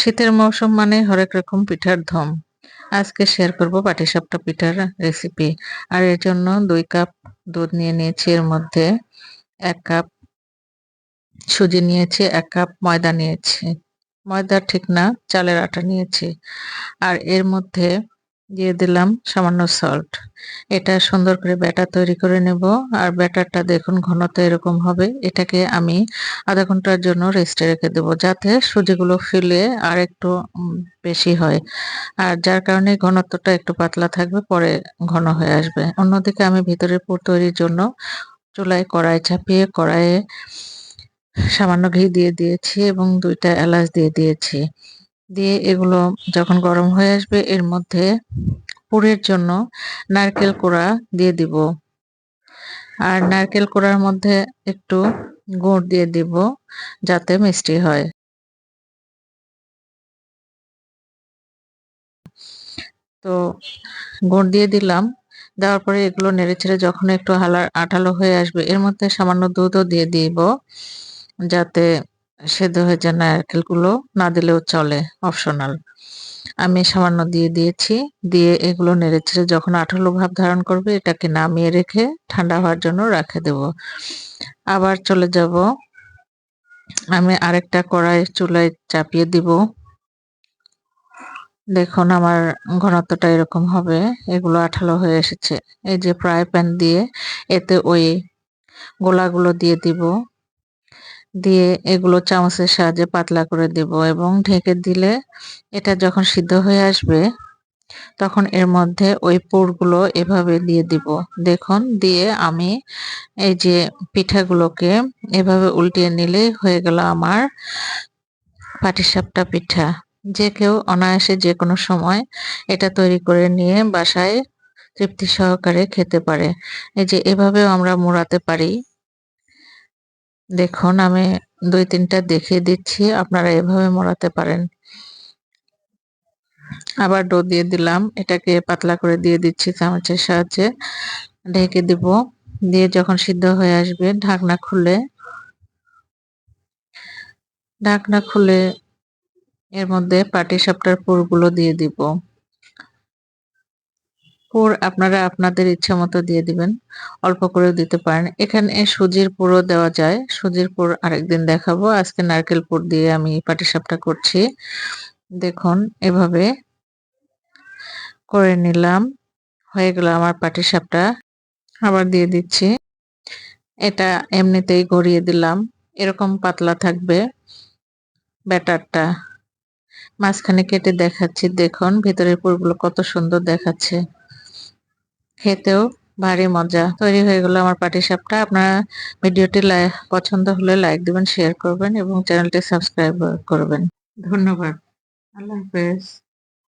শীতের মৌসুম মানে হরেক রকম পিঠার ধুম। আজকে শেয়ার করব পাটিসাপটা পিঠার রেসিপি। আর এর জন্য ২ কাপ দুধ নিয়ে নিয়েছি। এর মধ্যে ১ কাপ সুজি নিয়েছি, ১ কাপ ময়দা নিয়েছি। ময়দা ঠিক না, চালের আটা নিয়েছি। আর এর মধ্যে দিয়ে দিলাম সামান্য সল্ট। এটা সুন্দর করে ব্যাটার তৈরি করে নেব। আর ব্যাটারটা দেখুন ঘনত্ব এরকম হবে। এটাকে আমি আধা ঘন্টার জন্য রেস্টে রেখে দেব, যাতে সুজিগুলো ফুলে আর একটু বেশি হয়। আর যার কারণে ঘনত্বটা একটু পাতলা থাকবে, পরে ঘন হয়ে আসবে। অন্যদিকে আমি ভিতরের পুর তৈরির জন্য চুলায় কড়াই চাপিয়ে কড়াইয়ে সামান্য ঘি দিয়ে দিয়েছি এবং ২ টা এলাচ দিয়ে দিয়েছি। দিয়ে এগুলো যখন গরম হয়ে আসবে, এর মধ্যে পুরের জন্য নারকেল কোড়া দিয়ে দিব। আর নারকেল কোড়ার মধ্যে একটু গুড় দিয়ে দিব, যাতে মিষ্টি হয়। তো গুড় দিয়ে দিলাম। দেওয়ার পরে এগুলো নেড়েচেড়ে যখন একটু আঠালো হয়ে আসবে, এর মধ্যে সামান্য দুধও দিয়ে দিব, যাতে সেদ্ধ হয়ে যায়। নারকেলগুলো না দিলেও চলে, অপশনাল। আমি সামান্য দিয়ে দিয়েছি। দিয়ে এগুলো নেড়েচেড়ে যখন আঠালো ভাব ধারণ করবে, এটাকে নামিয়ে রেখে ঠান্ডা হওয়ার জন্য রেখে দেব। আবার চলে যাব, আমি আরেকটা কড়াই চুলায় চাপিয়ে দিব। দেখুন আমার ঘনত্বটা এরকম হবে। এগুলো আঠালো হয়ে এসেছে। এই যে ফ্রাই প্যান দিয়ে এতে ওই গোলাগুলো দিয়ে দিব। দিয়ে এগুলো চামচের সাহায্যে পাতলা করে দিব এবং ঢেকে দিলে এটা যখন সিদ্ধ হয়ে আসবে, তখন এর মধ্যে ওই পুরগুলো এভাবে দিয়ে দিব। দেখুন, দিয়ে আমি এই যে পিঠাগুলোকে এভাবে উল্টিয়ে নিলেই হয়ে গেল আমার পাটিসাপটা পিঠা। যে কেউ অনায়াসে যেকোনো সময় এটা তৈরি করে নিয়ে বাসায় তৃপ্তি সহকারে খেতে পারে। এই যে এভাবেও আমরা মোড়াতে পারি। দেখুন আমি ২-৩ টা দেখিয়ে দিচ্ছি, আপনারা এভাবে মোড়াতে পারেন। আবার ডো দিয়ে দিলাম, এটাকে পাতলা করে দিয়ে দিচ্ছি চামচের সাহায্যে। ঢেকে দিব। দিয়ে যখন সিদ্ধ হয়ে আসবে, ঢাকনা খুলে এর মধ্যে পাটিসাপটার পুরগুলো দিয়ে দিব। পুর আপনারা আপনাদের ইচ্ছা মতো দিয়ে দিবেন, অল্প করেও দিতে পারেন। এখানে সুজির পুরও দেওয়া যায়। সুজির পুর আরেকদিন দেখাবো। আজকে নারকেল পুর দিয়ে আমি পাটিসাপটা করছি। দেখুন এভাবে করে নিলাম। হয়ে গেল আমার পাটিসাপটা। আবার দিয়ে দিচ্ছি। এটা এমনিতেই গড়িয়ে দিলাম। এরকম পাতলা থাকবে ব্যাটারটা। মাঝখানে কেটে দেখাচ্ছি, দেখুন ভেতরের পুরগুলো কত সুন্দর দেখাচ্ছে। খেতেও ভারী মজা। তৈরি হয়ে গেল আমার পাটিসাপটা। আপনারা ভিডিওটি পছন্দ হলে লাইক দিবেন, শেয়ার করবেন এবং চ্যানেলটি সাবস্ক্রাইব করবেন। ধন্যবাদ। আল্লাহ হাফেজ।